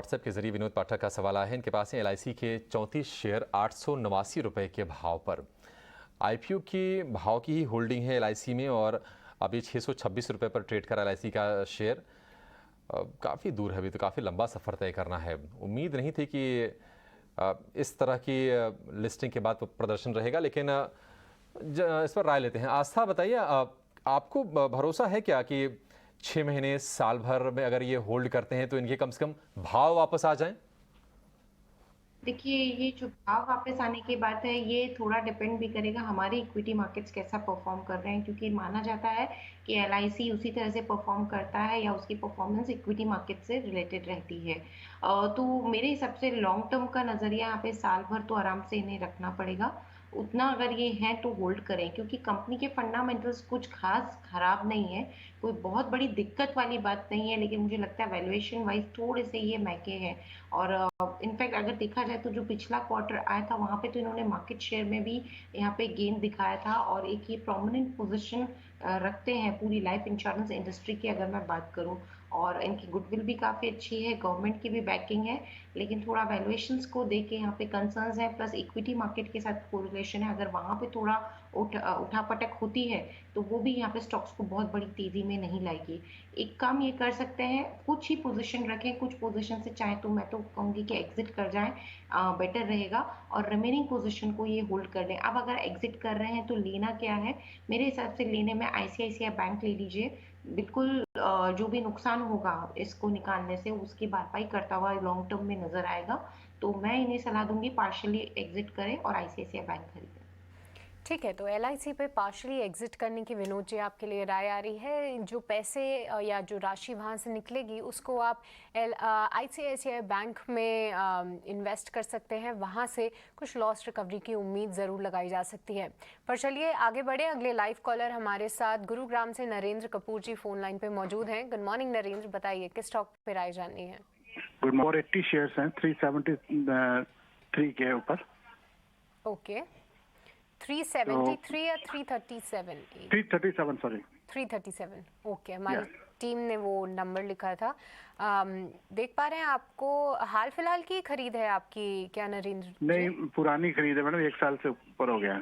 WhatsApp के जरिए विनोद पाठक का सवाल आया है। इनके पास है एलआईसी के 34 शेयर 889 रुपये के भाव पर। आईपीओ की भाव की ही होल्डिंग है एलआईसी में और अभी 626 रुपये पर ट्रेड कर एलआईसी का शेयर काफ़ी दूर है। अभी तो काफ़ी लंबा सफ़र तय करना है। उम्मीद नहीं थी कि इस तरह की लिस्टिंग के बाद प्रदर्शन रहेगा, लेकिन इस पर राय लेते हैं। आस्था, बताइए, आपको भरोसा है क्या कि 6 महीने साल भर में अगर ये होल्ड करते हैं तो इनके कम से कम भाव वापस आ जाएं? देखिए, ये जो भाव वापस आने की बात है, ये थोड़ा डिपेंड भी करेगा हमारे इक्विटी मार्केट्स कैसा परफॉर्म कर रहे हैं, क्योंकि माना जाता है कि एलआईसी उसी तरह से परफॉर्म करता है या उसकी परफॉर्मेंस इक्विटी मार्केट से रिलेटेड रहती है। तो मेरे हिसाब से लॉन्ग टर्म का नज़रिया यहाँ पे साल भर तो आराम से इन्हें रखना पड़ेगा। उतना अगर ये है तो होल्ड करें, क्योंकि कंपनी के फंडामेंटल्स कुछ खास खराब नहीं है, कोई बहुत बड़ी दिक्कत वाली बात नहीं है, लेकिन मुझे लगता है वैल्यूएशन वाइज थोड़े से ये महंगे हैं। और इनफैक्ट अगर देखा जाए तो जो पिछला क्वार्टर आया था वहाँ पे तो इन्होंने मार्केट शेयर में भी यहाँ पे गेन दिखाया था और एक ये प्रोमिनेंट पोजीशन रखते हैं पूरी लाइफ इंश्योरेंस इंडस्ट्री की, अगर मैं बात करूँ। और इनकी गुडविल भी काफ़ी अच्छी है, गवर्नमेंट की भी बैकिंग है, लेकिन थोड़ा वैल्यूएशंस को देख के यहाँ पे कंसर्न्स है, प्लस इक्विटी मार्केट के साथ कोरिलेशन है। अगर वहाँ पे थोड़ा उठापटक होती है तो वो भी यहाँ पे स्टॉक्स को बहुत बड़ी तेज़ी में नहीं लाएगी। एक काम ये कर सकते हैं, कुछ ही पोजीशन रखें, कुछ पोजीशन से चाहे तो मैं तो कहूँगी कि एग्जिट कर जाएं, बेटर रहेगा, और रिमेनिंग पोजीशन को ये होल्ड कर लें। अब अगर एग्जिट कर रहे हैं तो लेना क्या है, मेरे हिसाब से लेने में आईसीआईसीआई बैंक ले लीजिए। बिल्कुल जो भी नुकसान होगा इसको निकालने से उसकी भरपाई करता हुआ लॉन्ग टर्म में नजर आएगा। तो मैं इन्हें सलाह दूंगी पार्शियली एग्जिट करें और आईसीआईसीआई बैंक खरीदें। ठीक है, तो एलआईसी पे पार्शली एग्जिट करने की विनोद जी आपके लिए राय आ रही है। जो पैसे या जो राशि वहाँ से निकलेगी उसको आप आईसीआईसीआई बैंक में इन्वेस्ट कर सकते हैं। वहाँ से कुछ लॉस रिकवरी की उम्मीद ज़रूर लगाई जा सकती है। पर चलिए आगे बढ़े। अगले लाइव कॉलर हमारे साथ गुरुग्राम से नरेंद्र कपूर जी फ़ोन लाइन पे मौजूद हैं। गुड मॉर्निंग नरेंद्र, बताइए किस स्टॉक पे राय जाननी है? Good morning. 80 शेयर्स हैं 373 के ऊपर। ओके, 373 या 337? 337, सॉरी 337। ओके, हमारी टीम ने वो नंबर लिखा था। देख पा रहे हैं आपको हाल फिलहाल की खरीद है आपकी क्या नरेंद्र? नहीं, पुरानी खरीद है मैडम, 1 साल से ऊपर हो गया।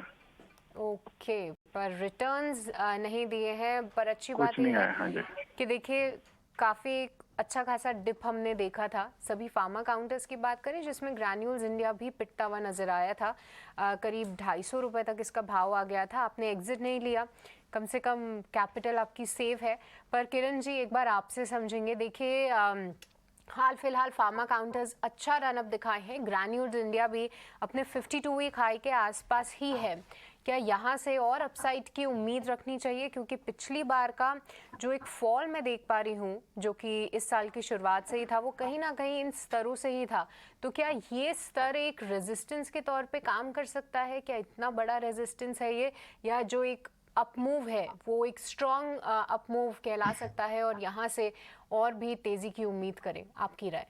ओके, पर रिटर्न्स नहीं दिए हैं। पर अच्छी बात नहीं यह आया। हाँ जी। है कि देखिए काफ़ी अच्छा खासा डिप हमने देखा था। सभी फार्मा काउंटर्स की बात करें जिसमें ग्रैन्यूल्स इंडिया भी पिटता हुआ नजर आया था। करीब 250 रुपये तक इसका भाव आ गया था। आपने एग्जिट नहीं लिया, कम से कम कैपिटल आपकी सेव है। पर किरण जी एक बार आपसे समझेंगे। देखिए हाल फिलहाल फार्मा काउंटर्स अच्छा रनअप दिखाए हैं। ग्रैन्यूल्स इंडिया भी अपने 52 वीक हाई के आसपास ही है। क्या यहाँ से और अपसाइड की उम्मीद रखनी चाहिए? क्योंकि पिछली बार का जो एक फॉल मैं देख पा रही हूँ जो कि इस साल की शुरुआत से ही था, वो कहीं ना कहीं इन स्तरों से ही था। तो क्या ये स्तर एक रेजिस्टेंस के तौर पे काम कर सकता है? क्या इतना बड़ा रेजिस्टेंस है ये, या जो एक अपमूव है वो एक स्ट्रॉन्ग अपमूव कहला सकता है और यहाँ से और भी तेजी की उम्मीद करें? आपकी राय।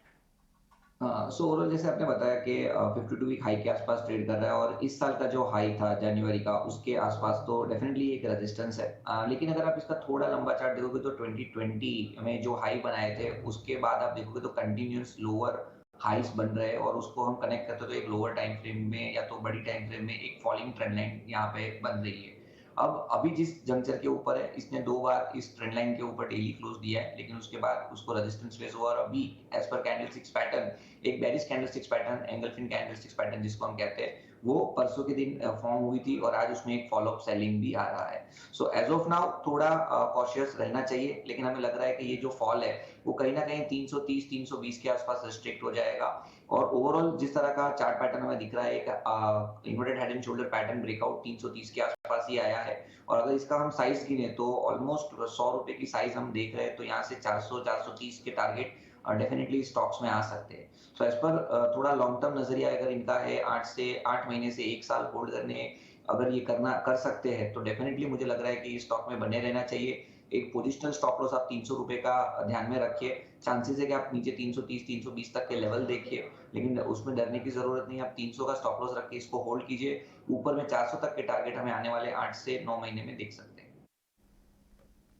सो ओवरऑल जैसे आपने बताया कि 52 वीक हाई के आसपास ट्रेड कर रहा है और इस साल का जो हाई था जनवरी का उसके आसपास, तो डेफिनेटली एक रेजिस्टेंस है। लेकिन अगर आप इसका थोड़ा लंबा चार्ट देखोगे तो 2020 में जो हाई बनाए थे उसके बाद आप देखोगे तो कंटिन्यूस लोअर हाइस बन रहे हैं और उसको हम कनेक्ट करते हैं तो एक लोअर टाइम फ्रेम में या तो बड़ी टाइम फ्रेम में एक फॉलिंग ट्रेंड लाइन यहाँ पे बन रही है। अब अभी जिस जंक्चर के ऊपर है इसने 2 बार इस ट्रेंड लाइन के ऊपर डेली क्लोज दिया है, लेकिन उसके बाद उसको रेजिस्टेंस फेस हुआ और अभी एज पर कैंडलस्टिक्स पैटर्न, एक bearish candlesticks pattern, engulfing candlesticks pattern जिसको हम कहते हैं, वो परसों के दिन फॉर्म हुई थी और आज उसमें एक फॉलो अप सेलिंग भी आ रहा है। सो एज ऑफ नाउ थोड़ा कॉशियस रहना चाहिए, लेकिन हमें लग रहा है कि ये जो फॉल है वो कहीं ना कहीं 330 320 के आसपास रिस्ट्रिक्ट हो जाएगा। और ओवरऑल जिस तरह का चार्ट पैटर्न हमें दिख रहा है, एक inverted head and shoulder pattern breakout 330 के आसपास ही आया है। और अगर इसका हम साइज गिने तो ऑलमोस्ट 100 रुपए की साइज हम देख रहे हैं, तो यहाँ से 400 430 के टारगेट डेफिनेटली स्टॉक्स में आ सकते हैं। सो एज पर थोड़ा लॉन्ग टर्म नजरिया अगर इनका है 8 महीने से 1 साल होल्ड करने, अगर ये करना कर सकते हैं तो डेफिनेटली मुझे लग रहा है कि स्टॉक में बने रहना चाहिए। एक पोजिशनल स्टॉप लॉस आप 300 रुपए का ध्यान में रखिए। चांसेस है कि आप नीचे 330 320 तक के लेवल देखिए, लेकिन उसमें डरने की जरूरत नहीं है। आप 300 का स्टॉप लॉस रख के इसको होल्ड कीजिए। ऊपर में 400 तक के टारगेट हमें आने वाले 8 से 9 महीने में देख सकते हैं।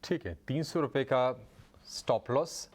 ठीक है, 300 रुपये का स्टॉप लॉस